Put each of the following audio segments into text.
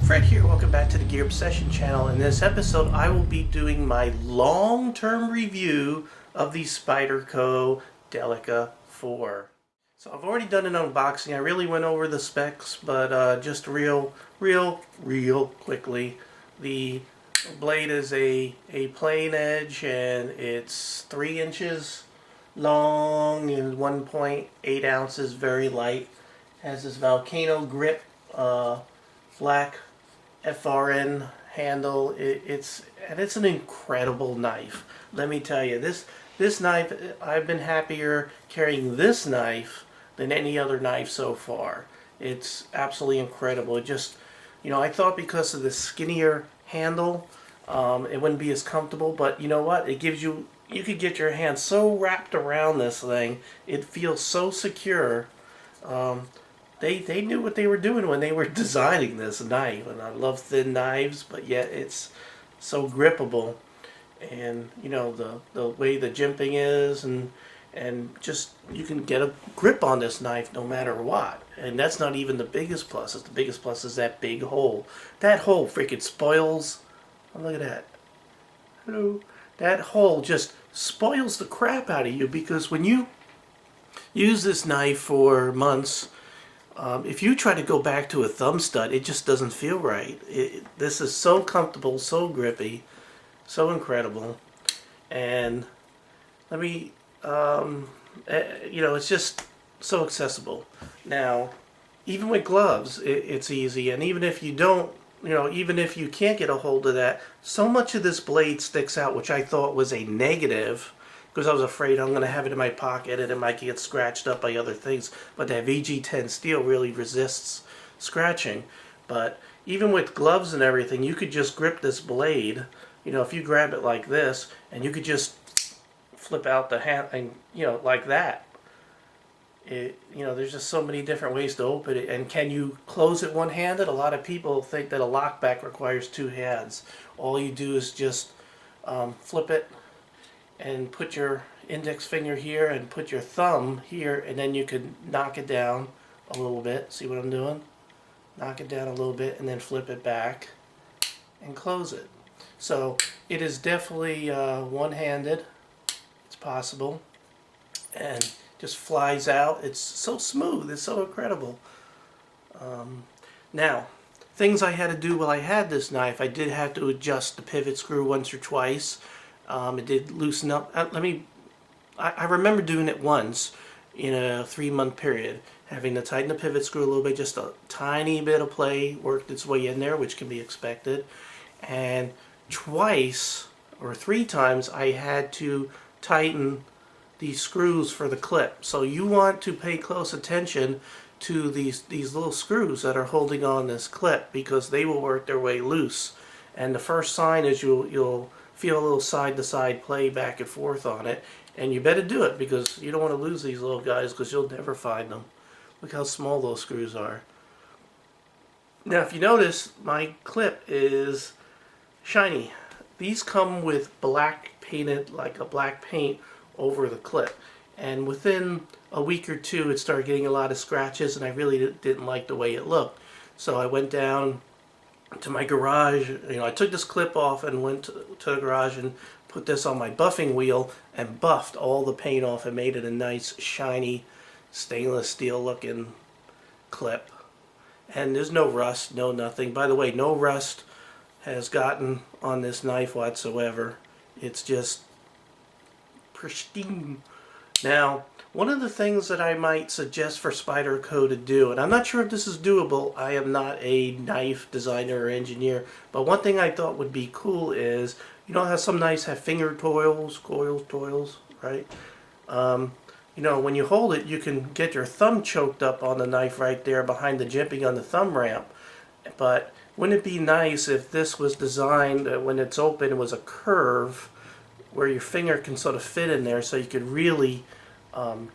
Fred here, welcome back to the Gear Obsession channel. In this episode I will be doing my long-term review of the Spyderco Delica 4. So I've already done an unboxing. I really went over the specs, but just real quickly. The blade is a plain edge and it's 3 inches long and 1.8 ounces, very light. Has this volcano grip black FRN handle. It's an incredible knife. Let me tell you, this knife, I've been happier carrying this knife than any other knife so far. It's absolutely incredible. It just, I thought because of the skinnier handle, it wouldn't be as comfortable, but you know what? It gives you could get your hand so wrapped around this thing. It feels so secure. They knew what they were doing when they were designing this knife, and I love thin knives, but yet it's so grippable, and the way the jimping is, and just you can get a grip on this knife no matter what. And that's not even the biggest plus. The biggest plus is that big hole. That hole freaking spoils. Oh, look at that. Hello. That hole just spoils the crap out of you, because when you use this knife for months, if you try to go back to a thumb stud, it just doesn't feel right. This is so comfortable, so grippy, so incredible. And let me, it's just so accessible. Now, even with gloves, it's easy. And even if you don't, even if you can't get a hold of that, so much of this blade sticks out, which I thought was a negative, because I was afraid I'm going to have it in my pocket and it might get scratched up by other things. But that VG10 steel really resists scratching. But even with gloves and everything, you could just grip this blade. If you grab it like this, and you could just flip out the hand, and like that. There's just so many different ways to open it. And can you close it one-handed? A lot of people think that a lockback requires 2 hands. All you do is just flip it and put your index finger here and put your thumb here, and then you can knock it down a little bit. See what I'm doing? Knock it down a little bit and then flip it back and close it. So it is definitely one-handed. It's possible. And just flies out. It's so smooth. It's so incredible. Now, things I had to do while I had this knife, I did have to adjust the pivot screw once or twice. It did loosen up. I remember doing it once in a 3-month period, having to tighten the pivot screw a little bit. Just a tiny bit of play worked its way in there, which can be expected. And twice or 3 times I had to tighten these screws for the clip. So you want to pay close attention to these little screws that are holding on this clip, because they will work their way loose. And the first sign is you'll feel a little side-to-side play back and forth on it, and you better do it, because you don't want to lose these little guys, because you'll never find them. Look how small those screws are. Now, if you notice, my clip is shiny. These come with black painted, like a black paint over the clip, and within a week or 2 it started getting a lot of scratches, and I really didn't like the way it looked. So I went down to my garage. I took this clip off and went to the garage and put this on my buffing wheel and buffed all the paint off and made it a nice shiny stainless steel looking clip. And there's no rust, no nothing. By the way, no rust has gotten on this knife whatsoever. It's just pristine. Now, one of the things that I might suggest for Spyderco to do, and I'm not sure if this is doable, I am not a knife designer or engineer, but one thing I thought would be cool is, how some knives have finger coils, right? When you hold it, you can get your thumb choked up on the knife right there behind the jimping on the thumb ramp. But wouldn't it be nice if this was designed, when it's open, it was a curve where your finger can sort of fit in there, so you could really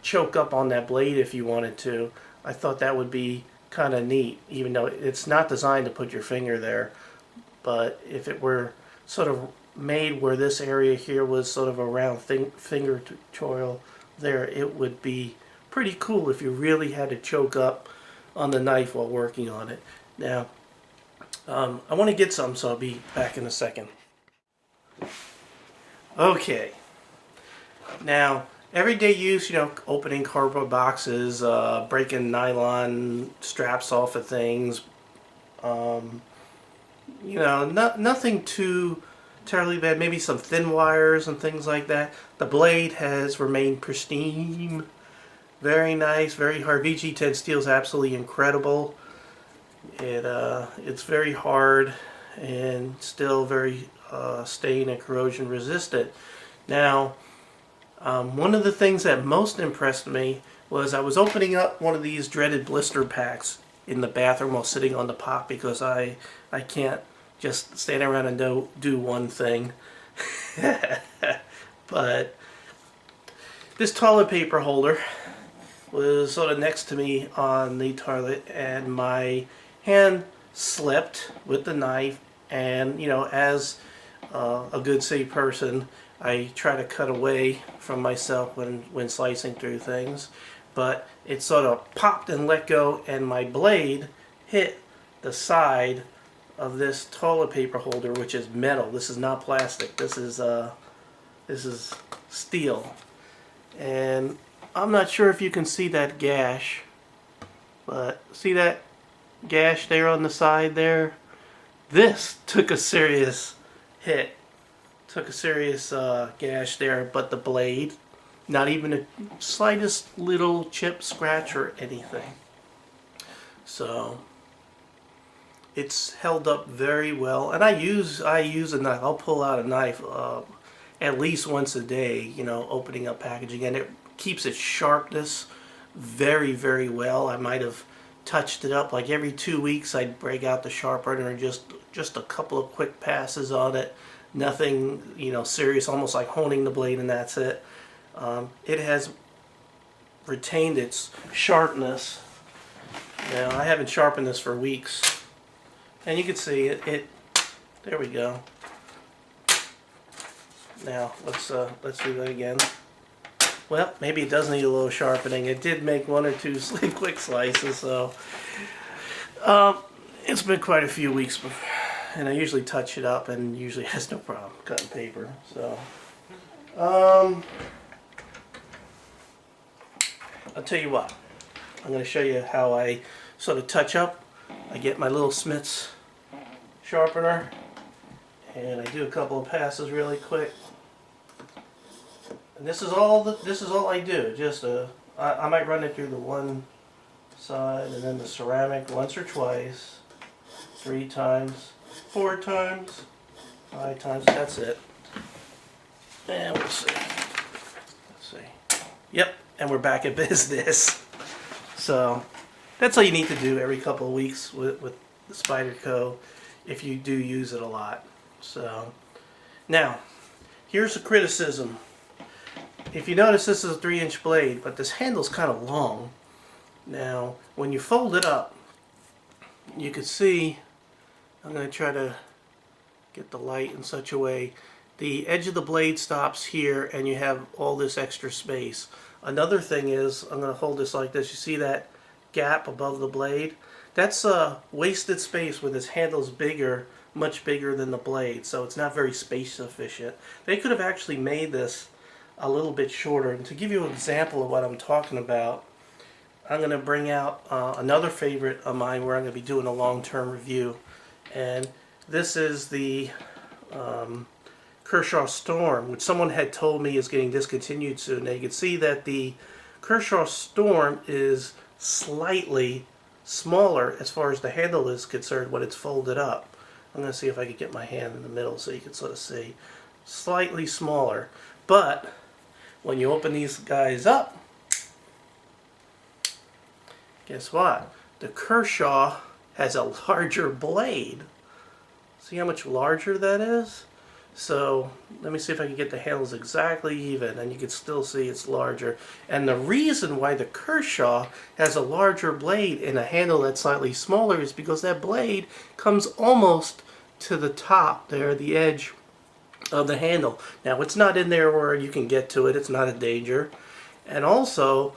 choke up on that blade if you wanted to. I thought that would be kind of neat, even though it's not designed to put your finger there. But if it were sort of made where this area here was sort of a round finger tutorial there, it would be pretty cool if you really had to choke up on the knife while working on it. Now, I want to get some, so I'll be back in a second. Okay. Now, everyday use, opening cardboard boxes, breaking nylon straps off of things, nothing too terribly bad. Maybe some thin wires and things like that. The blade has remained pristine. Very nice, very hard. VG10 steel is absolutely incredible. It's very hard and still very stain and corrosion resistant. Now, one of the things that most impressed me was I was opening up one of these dreaded blister packs in the bathroom while sitting on the pot because I can't just stand around and do one thing. But this toilet paper holder was sort of next to me on the toilet, and my hand slipped with the knife, and as a good safe person, I try to cut away from myself when slicing through things, but it sort of popped and let go, and my blade hit the side of this toilet paper holder, which is metal. This is not plastic. This is steel, and I'm not sure if you can see that gash, but see that gash there on the side there? This took a serious hit. Took a serious gash there, but the blade, not even a slightest little chip, scratch, or anything. So it's held up very well, and I use a knife. I'll pull out a knife at least once a day, opening up packaging, and it keeps its sharpness very, very well. I might have touched it up like every 2 weeks. I'd break out the sharpener and just a couple of quick passes on it. Nothing, serious, almost like honing the blade, and that's it. It has retained its sharpness. Now, I haven't sharpened this for weeks, and you can see it. There we go. Now let's do that again. Well, maybe it does need a little sharpening. It did make one or two quick slices, so it's been quite a few weeks before, and I usually touch it up and usually has no problem cutting paper. So I'll tell you what, I'm going to show you how I sort of touch up. I get my little Smith's sharpener and I do a couple of passes really quick. And this is all I do. Just I might run it through the one side and then the ceramic once or twice, 3 times, 4 times, 5 times. That's it. And we'll see. Let's see. Yep, and we're back at business. So that's all you need to do every couple of weeks with the Spyderco if you do use it a lot. So now, here's a criticism. If you notice, this is a 3-inch blade, but this handle's kind of long. Now, when you fold it up, you can see, I'm going to try to get the light in such a way, the edge of the blade stops here and you have all this extra space. Another thing is, I'm going to hold this like this, you see that gap above the blade? That's wasted space where this handle's bigger, much bigger than the blade, so it's not very space efficient. They could have actually made this a little bit shorter. And to give you an example of what I'm talking about, I'm going to bring out another favorite of mine where I'm going to be doing a long-term review. And this is the Kershaw Storm, which someone had told me is getting discontinued soon. Now you can see that the Kershaw Storm is slightly smaller as far as the handle is concerned when it's folded up. I'm going to see if I can get my hand in the middle so you can sort of see. Slightly smaller. But when you open these guys up, guess what? The Kershaw has a larger blade. See how much larger that is? So let me see if I can get the handles exactly even, and you can still see it's larger. And the reason why the Kershaw has a larger blade and a handle that's slightly smaller is because that blade comes almost to the top there, the edge of the handle. Now it's not in there where you can get to it, it's not a danger. And also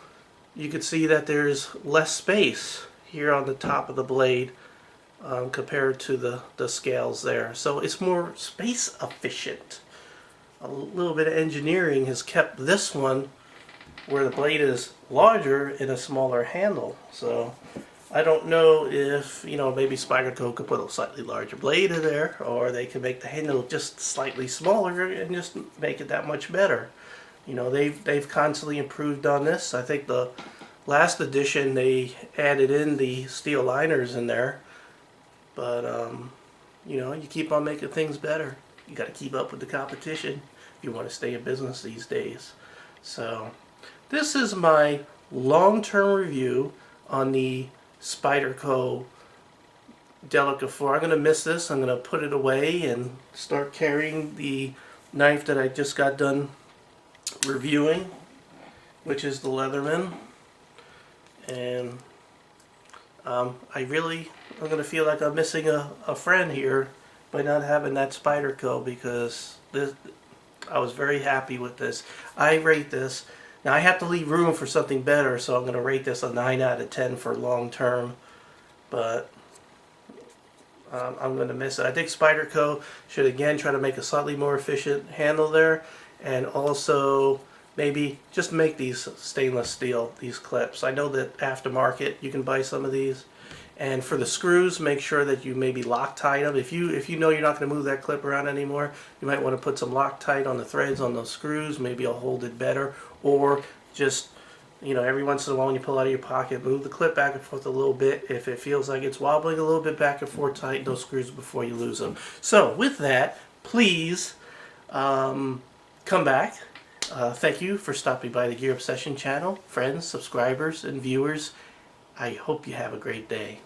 you can see that there's less space here on the top of the blade compared to the scales there. So it's more space efficient. A little bit of engineering has kept this one where the blade is larger in a smaller handle. So I don't know if, maybe Spyderco could put a slightly larger blade in there, or they could make the handle just slightly smaller and just make it that much better. They've constantly improved on this. I think the last edition they added in the steel liners in there, but you keep on making things better. You got to keep up with the competition if you want to stay in business these days. So this is my long-term review on the Spyderco Delica 4. I'm going to miss this. I'm going to put it away and start carrying the knife that I just got done reviewing, which is the Leatherman. And I'm going to feel like I'm missing a friend here by not having that Spyderco, because I was very happy with this. I rate this. Now I have to leave room for something better, so I'm going to rate this a 9 out of 10 for long term. But I'm going to miss it. I think Spyderco should again try to make a slightly more efficient handle there, and also maybe just make these stainless steel, these clips. I know that aftermarket you can buy some of these. And for the screws, make sure that you maybe Loctite them. If you know you're not going to move that clip around anymore, you might want to put some Loctite on the threads on those screws. Maybe it'll hold it better. Or just, every once in a while when you pull out of your pocket, move the clip back and forth a little bit. If it feels like it's wobbling a little bit back and forth, tighten those screws before you lose them. So with that, please come back. Thank you for stopping by the Gear Obsession channel. Friends, subscribers, and viewers, I hope you have a great day.